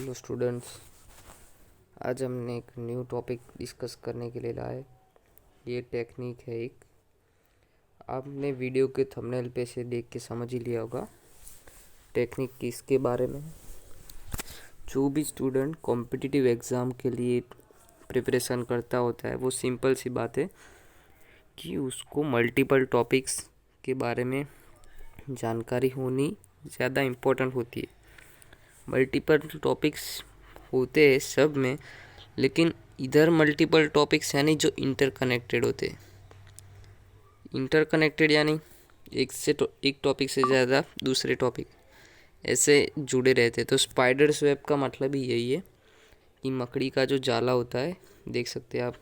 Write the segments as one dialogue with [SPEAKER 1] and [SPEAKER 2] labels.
[SPEAKER 1] Hello students. आज हमने एक न्यू टॉपिक डिस्कस करने के लिए लाए। ये टेक्निक है एक। आपने वीडियो के थंबनेल पे से देख के समझ ही लिया होगा टेक्निक किसके बारे में है। जो भी स्टूडेंट कॉम्पिटिटिव एग्ज़ाम के लिए प्रिपरेशन करता होता है, वो सिंपल सी बात है कि उसको मल्टीपल टॉपिक्स के बारे में जानकारी होनी ज़्यादा इम्पोर्टेंट होती है। मल्टीपल टॉपिक्स होते हैं सब में, लेकिन इधर मल्टीपल टॉपिक्स यानी जो इंटरकनेक्टेड होते हैं। इंटरकनेक्टेड यानी एक टॉपिक से ज़्यादा दूसरे टॉपिक ऐसे जुड़े रहते हैं। तो स्पाइडर्स वेब का मतलब ही यही है कि मकड़ी का जो जाला होता है, देख सकते हैं आप,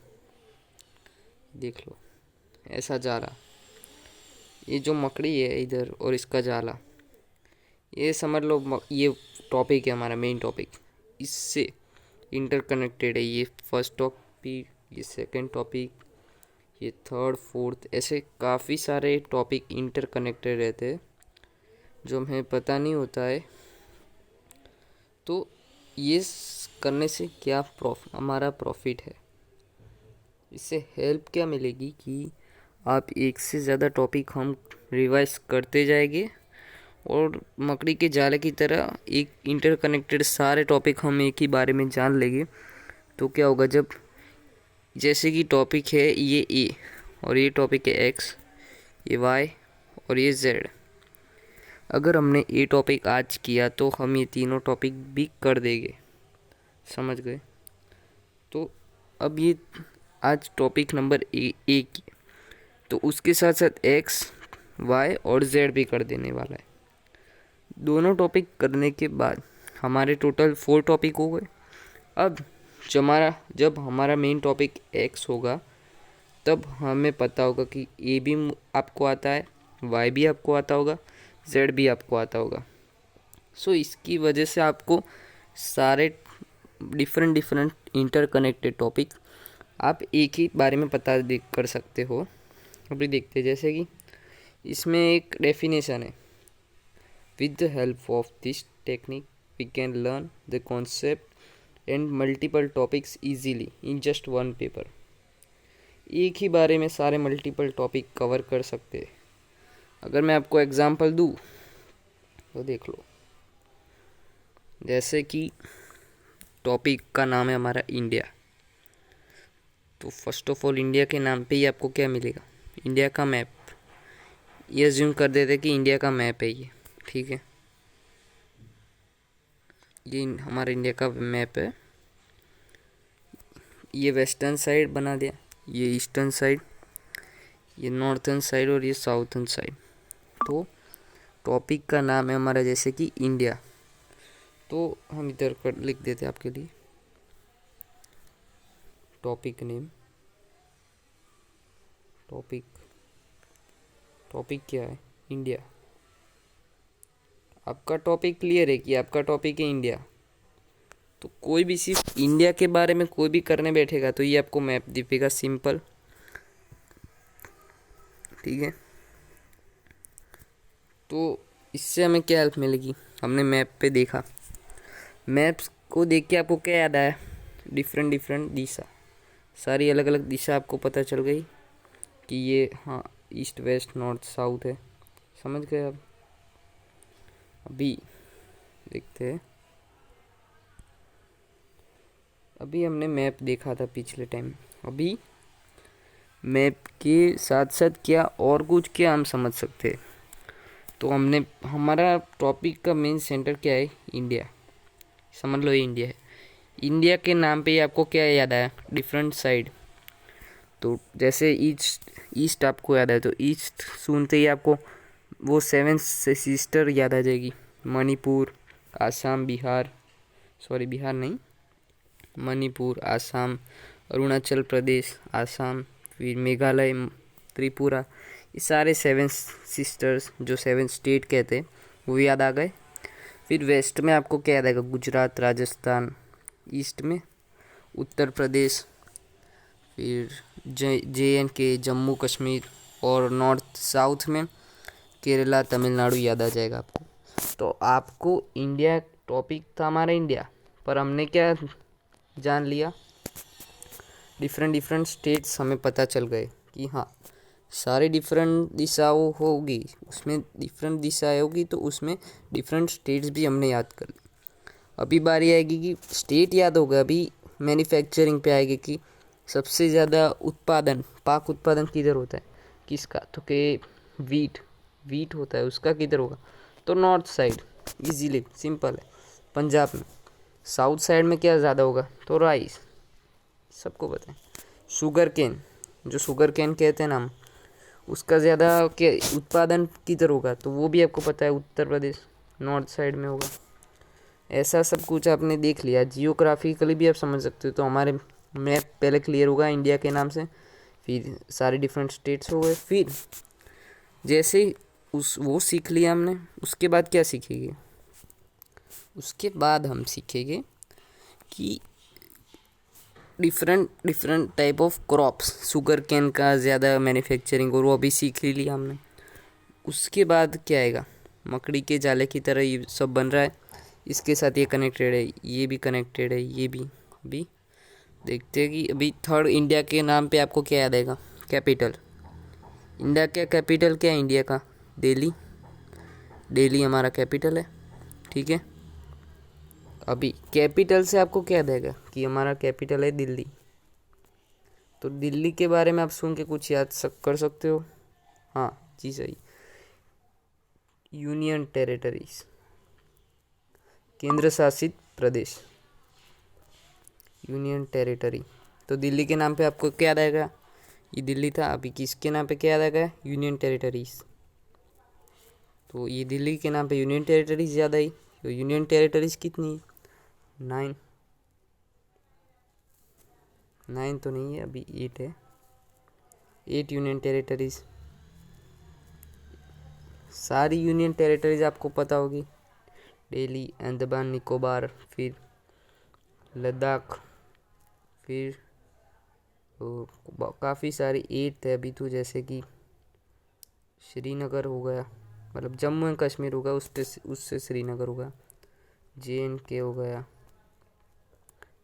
[SPEAKER 1] देख लो ऐसा जाला। ये जो मकड़ी है इधर और इसका जाला, ये समझ लो ये टॉपिक है हमारा मेन टॉपिक। इससे इंटरकनेक्टेड है ये फर्स्ट टॉपिक, ये सेकंड टॉपिक, ये थर्ड फोर्थ, ऐसे काफ़ी सारे टॉपिक इंटरकनेक्टेड रहते हैं जो हमें पता नहीं होता है। तो ये करने से क्या हमारा प्रॉफिट है, इससे हेल्प क्या मिलेगी कि आप एक से ज़्यादा टॉपिक हम रिवाइज करते जाएंगे और मकड़ी के जाले की तरह एक इंटरकनेक्टेड सारे टॉपिक हम एक ही बारे में जान लेंगे। तो क्या होगा, जब जैसे कि टॉपिक है ये ए और ये टॉपिक है एक्स, ये वाई और ये जेड। अगर हमने ए टॉपिक आज किया तो हम ये तीनों टॉपिक भी कर देंगे, समझ गए। तो अब ये आज टॉपिक नंबर ए की, तो उसके साथ साथ एक्स वाई और जेड भी कर देने वाला है। दोनों टॉपिक करने के बाद हमारे टोटल 4 टॉपिक हो गए। अब जब हमारा मेन टॉपिक एक्स होगा, तब हमें पता होगा कि ए भी आपको आता है, वाई भी आपको आता होगा, जेड भी आपको आता होगा। सो इसकी वजह से आपको सारे डिफरेंट इंटरकनेक्टेड टॉपिक आप एक ही बारे में कर सकते हो। अभी देखते हैं, जैसे कि इसमें एक डेफिनेशन है। With the help of this technique, we can learn the concept and multiple topics easily in just one paper. एक ही बारे में सारे मल्टीपल टॉपिक कवर कर सकते हैं। अगर मैं आपको एग्जांपल दूँ तो देख लो, जैसे कि टॉपिक का नाम है हमारा इंडिया। तो फर्स्ट ऑफ ऑल इंडिया के नाम पे ही आपको क्या मिलेगा, इंडिया का मैप। ये अज्यूम कर देते कि इंडिया का मैप है ये, ठीक है। ये हमारा इंडिया का मैप है। ये वेस्टर्न साइड बना दिया, ये ईस्टर्न साइड, ये नॉर्थर्न साइड और ये साउथर्न साइड। तो टॉपिक का नाम है हमारा जैसे कि इंडिया। तो हम इधर कर लिख देते हैं आपके लिए टॉपिक नेम। टॉपिक क्या है, इंडिया। आपका टॉपिक क्लियर है कि आपका टॉपिक है इंडिया। तो कोई भी सिर्फ इंडिया के बारे में कोई भी करने बैठेगा तो ये आपको मैप दिखेगा, सिंपल, ठीक है। तो इससे हमें क्या हेल्प मिलेगी, हमने मैप पे देखा, मैप्स को देख के आपको क्या याद आया, डिफरेंट दिशा, सारी अलग अलग दिशा आपको पता चल गई कि ये हाँ ईस्ट वेस्ट नॉर्थ साउथ है, समझ गए आप। अभी देखते हैं, अभी हमने मैप देखा था पिछले टाइम। अभी मैप के साथ साथ क्या और कुछ क्या हम समझ सकते हैं। तो हमने हमारा टॉपिक का मेन सेंटर क्या है, इंडिया, समझ लो ये इंडिया है। इंडिया के नाम पे ही आपको क्या याद आया, डिफरेंट साइड। तो जैसे ईस्ट आपको याद आया, तो ईस्ट सुनते ही आपको वो 7 सिस्टर याद आ जाएगी, मणिपुर, आसाम, बिहार नहीं, मणिपुर, आसाम, अरुणाचल प्रदेश, आसाम, फिर मेघालय, त्रिपुरा, ये सारे 7 सिस्टर्स जो 7 स्टेट कहते हैं वो याद आ गए। फिर वेस्ट में आपको क्या याद आएगा, गुजरात, राजस्थान। ईस्ट में उत्तर प्रदेश, फिर JNK, जम्मू कश्मीर। और नॉर्थ साउथ में केरला, तमिलनाडु याद आ जाएगा आपको। तो आपको इंडिया टॉपिक था हमारा इंडिया, पर हमने क्या जान लिया, डिफरेंट डिफरेंट स्टेट्स हमें पता चल गए कि हाँ सारे डिफरेंट दिशाओं होगी, उसमें डिफरेंट दिशाएं होगी तो उसमें डिफरेंट स्टेट्स भी हमने याद कर ली। अभी बारी आएगी कि स्टेट याद होगा, अभी मैन्युफैक्चरिंग पे आएगी कि सबसे ज़्यादा उत्पादन, पाक उत्पादन किधर होता है, किसका, तो के वीट होता है, उसका किधर होगा, तो नॉर्थ साइड, इजीली सिंपल है, पंजाब में। साउथ साइड में क्या ज़्यादा होगा, तो राइस, सबको पता है। शुगर केन, जो शुगर केन कहते हैं ना हम, उसका ज़्यादा क्या उत्पादन किधर होगा, तो वो भी आपको पता है, उत्तर प्रदेश, नॉर्थ साइड में होगा। ऐसा सब कुछ आपने देख लिया। जियोग्राफिकली भी आप समझ सकते हो, तो हमारे मैप पहले क्लियर होगा इंडिया के नाम से, फिर सारे डिफरेंट स्टेट्स हो गए, फिर जैसे वो सीख लिया हमने, उसके बाद क्या सीखेंगे, उसके बाद हम सीखेंगे कि different different type of crops, sugar cane का ज़्यादा मैन्युफैक्चरिंग, और वो अभी सीख ही लिया हमने। उसके बाद क्या आएगा, मकड़ी के जाले की तरह ये सब बन रहा है, इसके साथ ये कनेक्टेड है, ये भी कनेक्टेड है, ये भी। अभी देखते हैं कि अभी थर्ड इंडिया के नाम पे आपको क्या याद आएगा, कैपिटल। इंडिया का कैपिटल क्या है, इंडिया का दिल्ली, दिल्ली हमारा कैपिटल है, ठीक है। अभी कैपिटल से आपको क्या याद आएगा कि हमारा कैपिटल है दिल्ली, तो दिल्ली के बारे में आप सुन के कुछ याद कर सकते हो, हाँ जी सही, यूनियन टेरिटरीज, केंद्र शासित प्रदेश, यूनियन टेरिटरी। तो दिल्ली के नाम पे आपको क्या याद आएगा, ये दिल्ली था, अभी किसके नाम पे क्या याद आएगा, यूनियन टेरिटरीज। तो ये दिल्ली के नाम पे यूनियन टेरिटरीज याद आई। तो यूनियन टेरिटरीज कितनी है, 9 तो नहीं है, अभी 8 है, 8 यूनियन टेरिटरीज। सारी यूनियन टेरिटरीज आपको पता होगी, दिल्ली, अंडमान निकोबार, फिर लद्दाख, फिर काफ़ी सारी 8 है अभी तो, जैसे कि श्रीनगर हो गया, मतलब जम्मू एंड कश्मीर होगा, उससे श्रीनगर होगा, JNK हो गया,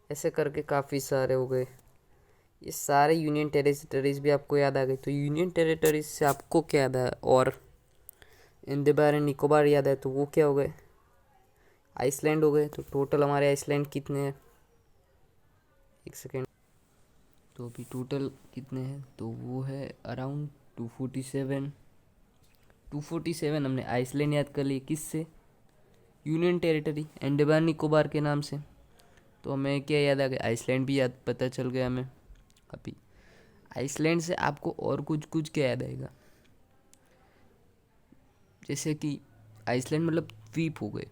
[SPEAKER 1] ऐसे करके काफ़ी सारे हो गए। ये सारे यूनियन टेरिटरीज भी आपको याद आ गए। तो यूनियन टेरिटरीज से आपको क्या याद है, और अंडमान एंड निकोबार याद है, तो वो क्या हो गए, आइसलैंड हो गए। तो टोटल हमारे आइसलैंड कितने हैं, एक सेकेंड, तो अभी टोटल कितने हैं, तो वो है अराउंड 247 हमने आइसलैंड याद कर लिए, किससे, यूनियन टेरिटरी अंडमान निकोबार के नाम से। तो हमें क्या याद आ गया, आइसलैंड भी याद पता चल गया हमें। अभी आइसलैंड से आपको और कुछ कुछ क्या याद आएगा, जैसे कि आइसलैंड मतलब द्वीप हो गए,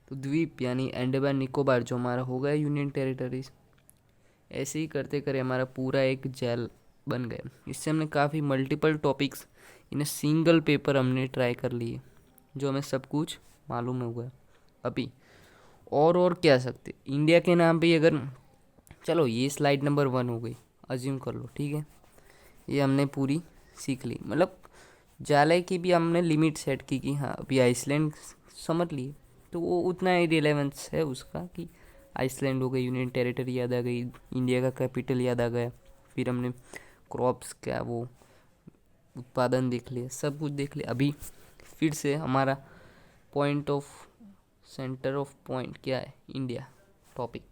[SPEAKER 1] तो द्वीप यानी अंडमान निकोबार जो हमारा हो गया यूनियन टेरिटरीज। ऐसे ही करते करे हमारा पूरा एक जेल बन गया। इससे हमने काफ़ी multiple topics in single paper हमने ट्राई कर लिए, जो हमें सब कुछ मालूम हो गया। अभी और क्या सकते, इंडिया के नाम पे अगर, चलो ये स्लाइड नंबर 1 हो गई, अज्यूम कर लो, ठीक है, ये हमने पूरी सीख ली, मतलब जाले की भी हमने लिमिट सेट की कि हाँ अभी आइसलैंड समझ लिए, तो वो उतना ही रिलेवेंस है उसका कि आइसलैंड हो गई, यूनियन टेरिटरी याद आ गई, इंडिया का कैपिटल याद आ गया, फिर हमने क्रॉप्स क्या वो उत्पादन देख लिया, सब कुछ देख लिया। अभी फिर से हमारा point of centre of point क्या है, इंडिया टॉपिक,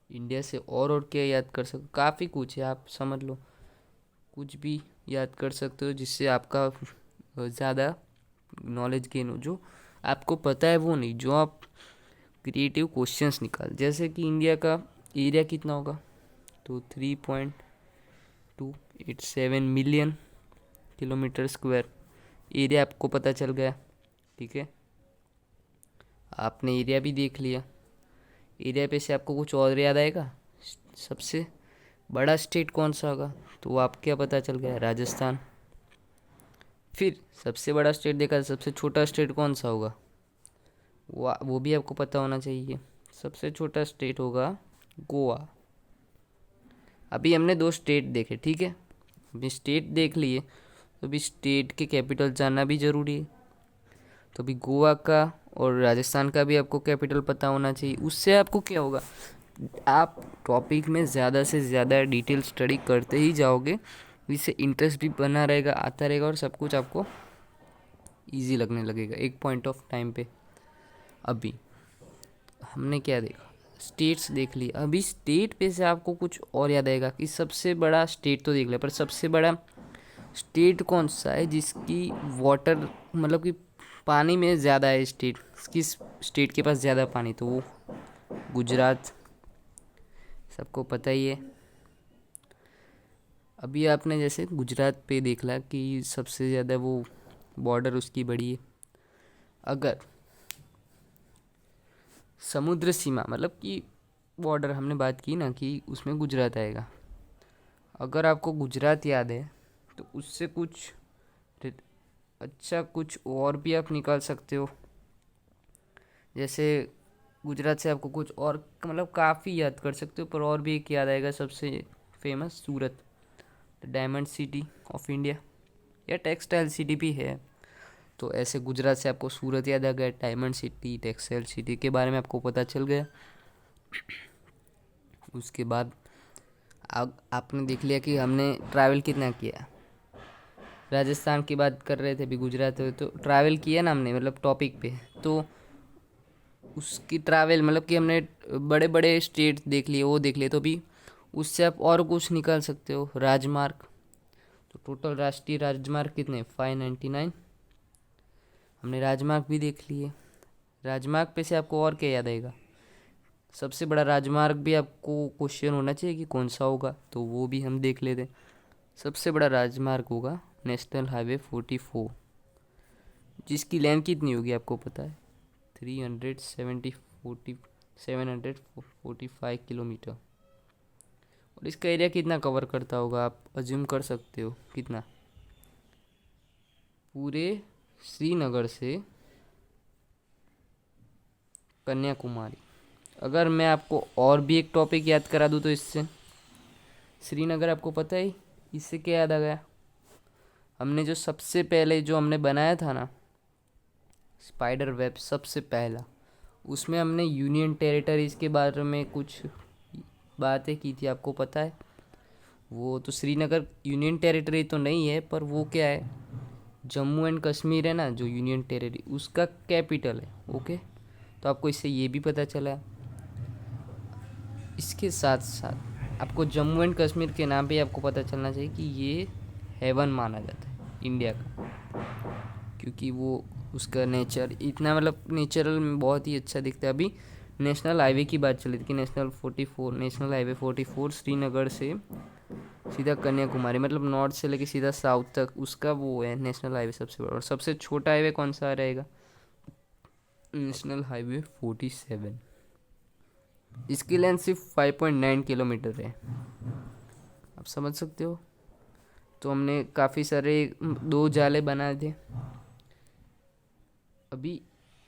[SPEAKER 1] इंडिया से और क्या याद कर सकते, काफ़ी कुछ है, आप समझ लो, कुछ भी याद कर सकते हो जिससे आपका ज़्यादा नॉलेज गेन हो, जो आपको पता है वो नहीं, जो आप क्रिएटिव क्वेश्चंस निकाल, जैसे कि इंडिया का एरिया कितना होगा, तो 3.287 मिलियन किलोमीटर स्क्वायर एरिया आपको पता चल गया, ठीक है, आपने एरिया भी देख लिया। एरिया पे से आपको कुछ और याद आएगा, सबसे बड़ा स्टेट कौन सा होगा, तो वो आपको क्या पता चल गया, राजस्थान। फिर सबसे बड़ा स्टेट देखा, सबसे छोटा स्टेट कौन सा होगा, वो भी आपको पता होना चाहिए, सबसे छोटा स्टेट होगा गोवा। अभी हमने 2 स्टेट देखे, ठीक है, अभी स्टेट देख लिए, तो अभी स्टेट के कैपिटल जानना भी ज़रूरी है। तो अभी गोवा का और राजस्थान का भी आपको कैपिटल पता होना चाहिए। उससे आपको क्या होगा, आप टॉपिक में ज़्यादा से ज़्यादा डिटेल स्टडी करते ही जाओगे, जिससे इंटरेस्ट भी बना रहेगा, आता रहेगा और सब कुछ आपको इजी लगने लगेगा एक पॉइंट ऑफ टाइम पे। अभी हमने क्या देखा, स्टेट्स देख लिया। अभी स्टेट पे से आपको कुछ और याद आएगा कि सबसे बड़ा स्टेट तो देख लिया, पर सबसे बड़ा स्टेट कौन सा है जिसकी वाटर मतलब कि पानी में ज़्यादा है स्टेट, किस स्टेट के पास ज़्यादा पानी, तो वो गुजरात, सबको पता ही है। अभी आपने जैसे गुजरात पे देख ला कि सबसे ज़्यादा वो बॉर्डर उसकी बड़ी है। अगर समुद्र सीमा मतलब कि बॉर्डर हमने बात की ना कि उसमें गुजरात आएगा, अगर आपको गुजरात याद है तो उससे कुछ अच्छा कुछ और भी आप निकाल सकते हो। जैसे गुजरात से आपको कुछ और मतलब काफ़ी याद कर सकते हो, पर और भी एक याद आएगा सबसे famous, Surat, the diamond city of India, या टेक्सटाइल सिटी भी है। तो ऐसे गुजरात से आपको सूरत याद आ गया, डायमंड सिटी, टेक्सटाइल सिटी के बारे में आपको पता चल गया। उसके बाद आपने देख लिया कि हमने ट्रैवल कितना किया। राजस्थान की बात कर रहे थे, अभी गुजरात है, तो ट्रैवल किया ना हमने मतलब टॉपिक पे, तो उसकी ट्रैवल मतलब कि हमने बड़े बड़े स्टेट देख लिए, वो देख लिए, तो अभी उससे आप और कुछ निकाल सकते हो। राजमार्ग, तो टोटल राष्ट्रीय राजमार्ग कितने, 599, हमने राजमार्ग भी देख लिए। राजमार्ग पे से आपको और क्या याद आएगा, सबसे बड़ा राजमार्ग भी आपको क्वेश्चन होना चाहिए कि कौन सा होगा, तो वो भी हम देख लेते। सबसे बड़ा राजमार्ग होगा नेशनल हाईवे 44, जिसकी लेंथ कितनी होगी आपको पता है, 745 किलोमीटर। और इसका एरिया कितना कवर करता होगा, आप अज्यूम कर सकते हो कितना, पूरे श्रीनगर से कन्याकुमारी। अगर मैं आपको और भी एक टॉपिक याद करा दूँ तो इससे, श्रीनगर आपको पता है, इससे क्या याद आ गया, हमने जो सबसे पहले जो हमने बनाया था ना स्पाइडर वेब, सबसे पहला, उसमें हमने यूनियन टेरिटरीज़ के बारे में कुछ बातें की थी, आपको पता है। वो तो श्रीनगर यूनियन टेरिटरी तो नहीं है, पर वो क्या है, जम्मू एंड कश्मीर है ना जो यूनियन टेरिटरी, उसका कैपिटल है। ओके, तो आपको इससे ये भी पता चला। इसके साथ साथ आपको जम्मू एंड कश्मीर के नाम पे आपको पता चलना चाहिए कि ये हेवन माना जाता है इंडिया का, क्योंकि वो उसका नेचर इतना मतलब नेचुरल में बहुत ही अच्छा दिखता है। अभी नेशनल हाईवे की बात चली थी कि नेशनल हाईवे 44 श्रीनगर से सीधा कन्याकुमारी मतलब नॉर्थ से लेके सीधा साउथ तक, उसका वो है नेशनल हाईवे सबसे बड़ा। और सबसे छोटा हाईवे कौन सा रहेगा, नेशनल हाईवे 47, इसकी लेंथ सिर्फ 5.9 किलोमीटर है, आप समझ सकते हो। तो हमने काफ़ी सारे 2 जाले बनाए थे। अभी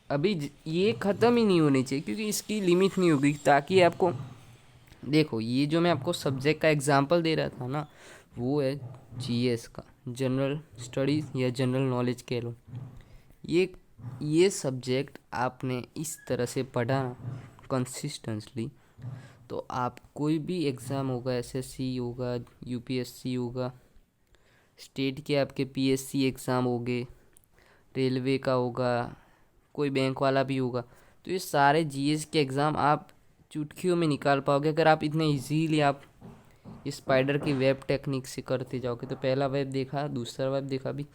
[SPEAKER 1] अभी ये ख़त्म ही नहीं होनी चाहिए, क्योंकि इसकी लिमिट नहीं होगी, ताकि आपको देखो, ये जो मैं आपको सब्जेक्ट का एग्जांपल दे रहा था ना, वो है जीएस का, जनरल स्टडीज़ या जनरल नॉलेज कह लो। ये सब्जेक्ट आपने इस तरह से पढ़ा कंसिस्टेंटली, तो आप कोई भी एग्ज़ाम होगा, एसएससी होगा, यूपीएससी होगा, स्टेट के आपके पीएससी एग्ज़ाम होंगे, रेलवे का होगा, कोई बैंक वाला भी होगा, तो ये सारे जीएस के एग्ज़ाम आप चुटकियों में निकाल पाओगे अगर आप इतने इजीली आप स्पाइडर की वेब टेक्निक से करते जाओगे। तो पहला वेब देखा, दूसरा वेब देखा, भी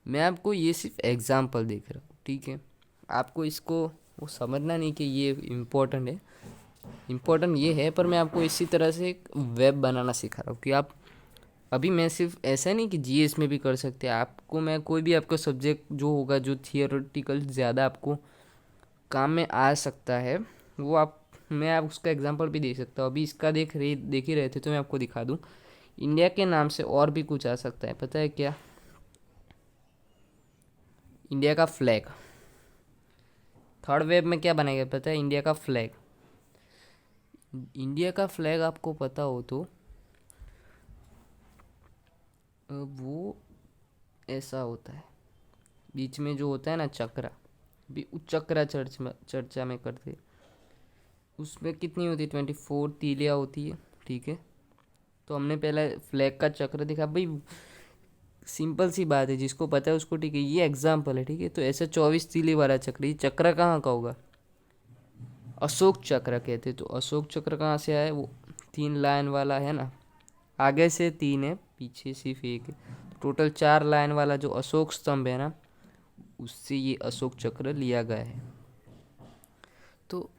[SPEAKER 1] मैं आपको ये सिर्फ एग्जांपल देख रहा हूँ, ठीक है। आपको इसको वो समझना नहीं कि ये इम्पोर्टेंट है, इम्पोर्टेंट ये है, पर मैं आपको इसी तरह से एक वेब बनाना सिखा रहा हूँ कि आप अभी मैं सिर्फ ऐसा नहीं कि जीएस में भी कर सकते हैं, आपको मैं कोई भी आपका सब्जेक्ट जो होगा जो थियोरेटिकल ज़्यादा आपको काम में आ सकता है, वो मैं उसका एग्जांपल भी दे सकता हूँ। अभी इसका देख ही रहे थे तो मैं आपको दिखा दूँ। इंडिया के नाम से और भी कुछ आ सकता है, पता है क्या, इंडिया का फ्लैग। थर्ड वेब में क्या बनाएगा पता है, इंडिया का फ्लैग। इंडिया का फ्लैग आपको पता हो तो वो ऐसा होता है, बीच में जो होता है ना चक्रा, भी चक्रा चर्चा में करते, उसमें कितनी होती है, 24 तीलियाँ होती है, ठीक है। तो हमने पहले फ्लैग का चक्र देखा भाई, सिंपल सी बात है, जिसको पता है उसको ठीक है, ये एग्जाम्पल है, ठीक है। तो ऐसे 24 तीली वाला चक्र, ये चक्र कहाँ का होगा, अशोक चक्र कहते। तो अशोक चक्र कहाँ से आया, वो 3 लाइन वाला है ना, आगे से 3 है, पीछे सिर्फ 1 है, टोटल 4 लाइन वाला जो अशोक स्तंभ है ना, उससे ये अशोक चक्र लिया गया है। तो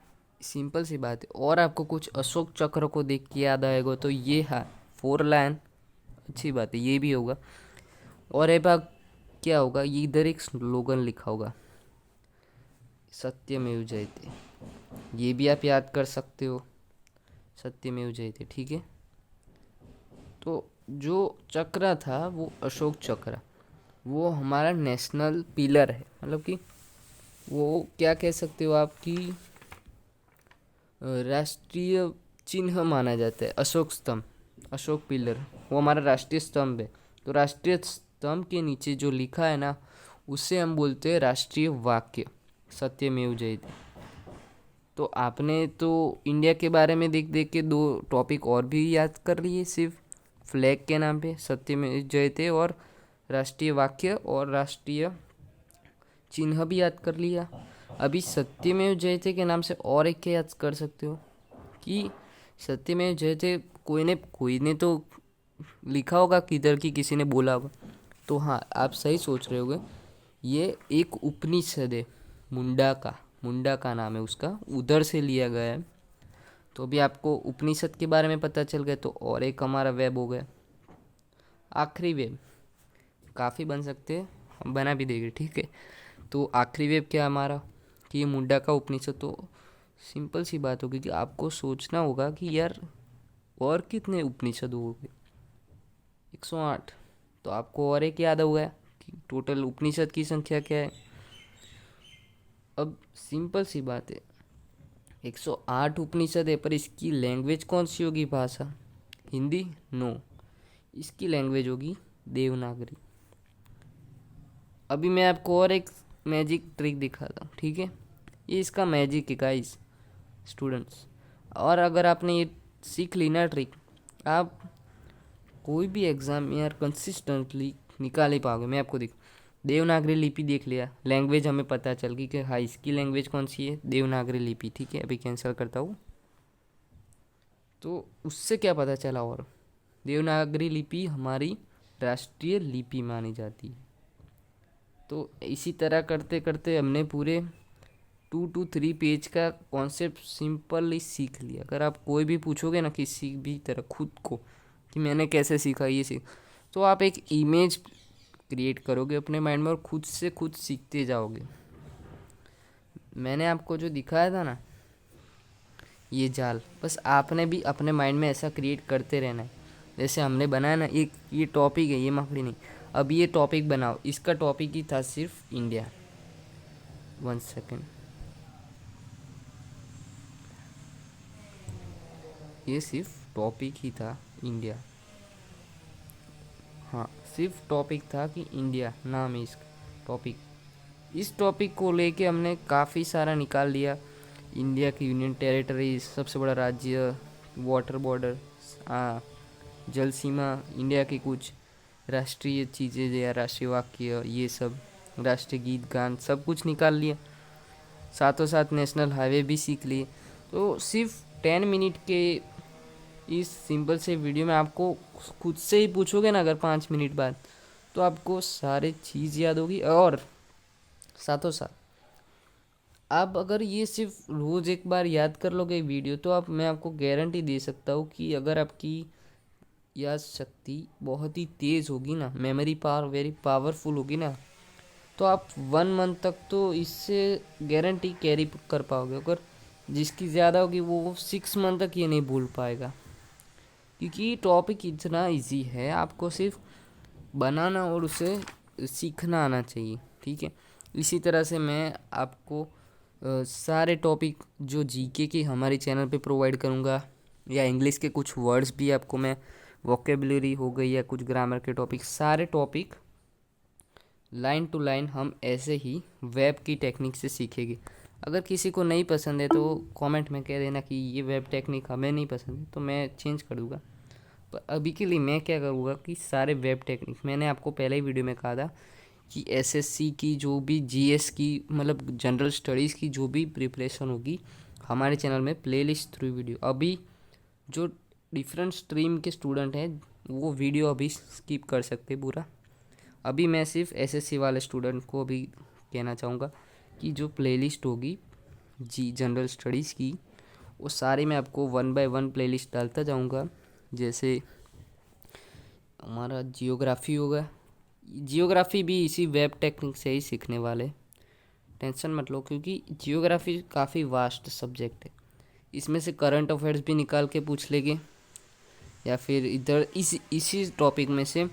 [SPEAKER 1] सिंपल सी बात है। और आपको कुछ अशोक चक्र को देख के याद आएगा तो ये है 4 लाइन, अच्छी बात है, ये भी होगा। और एक बार क्या होगा, ये इधर एक स्लोगन लिखा होगा, सत्यमेव जयते, ये भी आप याद कर सकते हो, सत्यमेव जयते, ठीक है। तो जो चक्र था वो अशोक चक्र, वो हमारा नेशनल पिलर है, मतलब कि वो क्या कह सकते हो आप कि राष्ट्रीय चिन्ह माना जाता है। अशोक स्तंभ, अशोक पिलर, वो हमारा राष्ट्रीय स्तंभ है। तो राष्ट्रीय स्तंभ के नीचे जो लिखा है ना, उससे हम बोलते हैं राष्ट्रीय वाक्य, सत्यमेव जयते। तो आपने तो इंडिया के बारे में देख देख के 2 टॉपिक और भी याद कर लिए, सिर्फ फ्लैग के नाम पे, सत्यमेव जयते, और राष्ट्रीय वाक्य और राष्ट्रीय चिन्ह भी याद कर लिया। अभी सत्यमेव जयते के नाम से और एक क्या याद कर सकते हो कि सत्यमेव जयते कोई ने तो लिखा होगा, किधर की किसी ने बोला होगा। तो हाँ, आप सही सोच रहे होगे, ये एक उपनिषद है, मुंडा का नाम है उसका, उधर से लिया गया है। तो अभी आपको उपनिषद के बारे में पता चल गया, तो और एक हमारा वेब हो गया, आखिरी वेब। काफ़ी बन सकते हैं, हम बना भी देंगे, ठीक है। तो आखिरी वेब क्या हमारा, कि ये मुंडा का उपनिषद। तो सिंपल सी बात होगी कि आपको सोचना होगा कि यार और कितने उपनिषद हो गए, 108। तो आपको और एक याद होगा कि टोटल उपनिषद की संख्या क्या है। अब सिंपल सी बात है, 108 उपनिषद है, पर इसकी लैंग्वेज कौन सी होगी, भाषा हिंदी, नो, इसकी लैंग्वेज होगी देवनागरी। अभी मैं आपको और एक मैजिक ट्रिक दिखाता हूँ, ठीक है। ये इसका मैजिक है गाइस, स्टूडेंट्स। और अगर आपने ये सीख ली ना ट्रिक, आप कोई भी एग्ज़ाम में यार कंसिस्टेंटली निकाल ही पाओगे। मैं आपको देवनागरी लिपि देख लिया, लैंग्वेज हमें पता चल गई कि हाँ, इसकी लैंग्वेज कौन सी है, देवनागरी लिपि, ठीक है। अभी कैंसिल करता हूँ। तो उससे क्या पता चला, और देवनागरी लिपि हमारी राष्ट्रीय लिपि मानी जाती है। तो इसी तरह करते करते हमने पूरे 2 to 3 पेज का कॉन्सेप्ट सिंपली सीख लिया। अगर आप कोई भी पूछोगे ना किसी भी तरह खुद को कि मैंने कैसे सीखा ये सीख, तो आप एक इमेज क्रिएट करोगे अपने माइंड में और खुद से खुद सीखते जाओगे। मैंने आपको जो दिखाया था ना ये जाल, बस आपने भी अपने माइंड में ऐसा क्रिएट करते रहना है। जैसे हमने बनाया ना, एक ये टॉपिक है, ये मकड़ी नहीं। अब ये टॉपिक बनाओ, इसका टॉपिक ही था सिर्फ इंडिया। 1 सेकेंड, ये सिर्फ टॉपिक ही था इंडिया, हाँ सिर्फ टॉपिक था कि इंडिया नाम है इसका टॉपिक। इस टॉपिक को लेके हमने काफ़ी सारा निकाल लिया, इंडिया की यूनियन टेरिटरीज, सबसे बड़ा राज्य, वाटर बॉर्डर, जल सीमा, इंडिया की कुछ राष्ट्रीय चीज़ें या राष्ट्रीय वाक्य, ये सब राष्ट्रीय गीत गान, सब कुछ निकाल लिया। साथों साथ नेशनल हाईवे भी सीख लिए। तो सिर्फ 10 मिनट के इस सिंपल से वीडियो में आपको खुद से ही पूछोगे ना अगर 5 मिनट बाद, तो आपको सारी चीज़ याद होगी। और साथों साथ आप अगर ये सिर्फ रोज़ एक बार याद कर लोगे वीडियो, तो आप, मैं आपको गारंटी दे सकता हूँ कि अगर आपकी याद शक्ति बहुत ही तेज़ होगी ना, मेमोरी पावर वेरी पावरफुल होगी ना, तो आप 1 मंथ तक तो इससे गारंटी कैरी कर पाओगे। अगर जिसकी ज़्यादा होगी वो 6 मंथ तक ये नहीं भूल पाएगा, क्योंकि टॉपिक इतना इजी है, आपको सिर्फ बनाना और उसे सीखना आना चाहिए, ठीक है। इसी तरह से मैं आपको सारे टॉपिक जो जीके के हमारे चैनल पे प्रोवाइड करूँगा, या इंग्लिश के कुछ वर्ड्स भी आपको मैं, वोकेबलरी हो गई या कुछ ग्रामर के टॉपिक, सारे टॉपिक लाइन टू लाइन हम ऐसे ही वेब की टेक्निक से सीखेंगे। अगर किसी को नहीं पसंद है तो कमेंट में कह देना कि ये वेब टेक्निक हमें नहीं पसंद है, तो मैं चेंज कर दूँगा। पर अभी के लिए मैं क्या करूँगा कि सारे वेब टेक्निक, मैंने आपको पहले ही वीडियो में कहा था कि एसएससी की जो भी जीएस की मतलब जनरल स्टडीज़ की जो भी प्रिपरेशन होगी हमारे चैनल में प्लेलिस्ट थ्रू वीडियो। अभी जो डिफरेंट स्ट्रीम के स्टूडेंट हैं वो वीडियो अभी स्किप कर सकते पूरा। अभी मैं सिर्फ एसएससी वाले स्टूडेंट को अभी कहना चाहूँगा कि जो प्लेलिस्ट होगी जी जनरल स्टडीज़ की, वो सारे मैं आपको 1 बाय 1 प्लेलिस्ट डालता जाऊँगा। जैसे हमारा जियोग्राफी होगा, जियोग्राफी भी इसी वेब टेक्निक से ही सीखने वाले, टेंशन मत लो, क्योंकि जियोग्राफी काफ़ी वास्ट सब्जेक्ट है। इसमें से करंट अफेयर्स भी निकाल के पूछ लेंगे, या फिर इधर इसी टॉपिक में से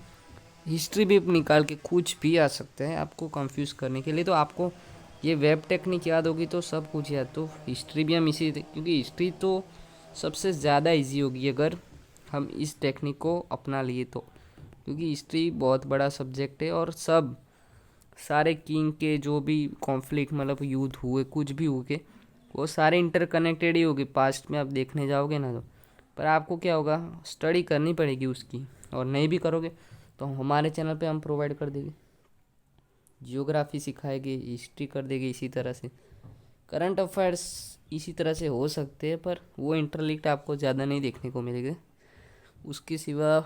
[SPEAKER 1] हिस्ट्री भी निकाल के कुछ भी आ सकता है आपको कंफ्यूज करने के लिए। तो आपको ये वेब टेक्निक याद होगी तो सब कुछ याद। तो हिस्ट्री भी हम इसी, क्योंकि हिस्ट्री तो सबसे ज़्यादा इजी होगी अगर हम इस टेक्निक को अपना लिए तो, क्योंकि हिस्ट्री बहुत बड़ा सब्जेक्ट है और सब सारे किंग के जो भी कॉन्फ्लिक्ट मतलब युद्ध हुए कुछ भी हुए वो सारे इंटरकनेक्टेड ही होगी। पास्ट में आप देखने जाओगे ना तो, पर आपको क्या होगा, स्टडी करनी पड़ेगी उसकी, और नहीं भी करोगे तो हमारे चैनल पे हम प्रोवाइड कर देंगे। जियोग्राफी सिखाएंगे, हिस्ट्री कर देंगे, इसी तरह से करंट अफेयर्स इसी तरह से हो सकते हैं, पर वो इंटरलिंक्ड आपको ज़्यादा नहीं देखने को मिलेगा। उसके सिवा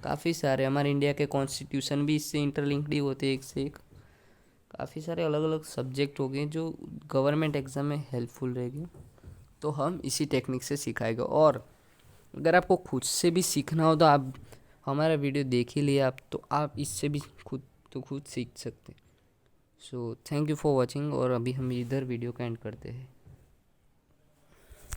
[SPEAKER 1] काफ़ी सारे हमारे इंडिया के कॉन्स्टिट्यूशन भी इससे इंटरलिंक्ड ही होते हैं, एक से एक काफ़ी सारे अलग अलग सब्जेक्ट हो गए जो गवर्नमेंट एग्ज़ाम में हेल्पफुल रहेगी। तो हम इसी टेक्निक से सिखाएगा। और अगर आपको खुद से भी सीखना हो तो आप हमारा वीडियो देख ही लिए आप, तो आप इससे भी खुद सीख सकते। So thank you for watching, और अभी हम इधर वीडियो का एंड करते हैं।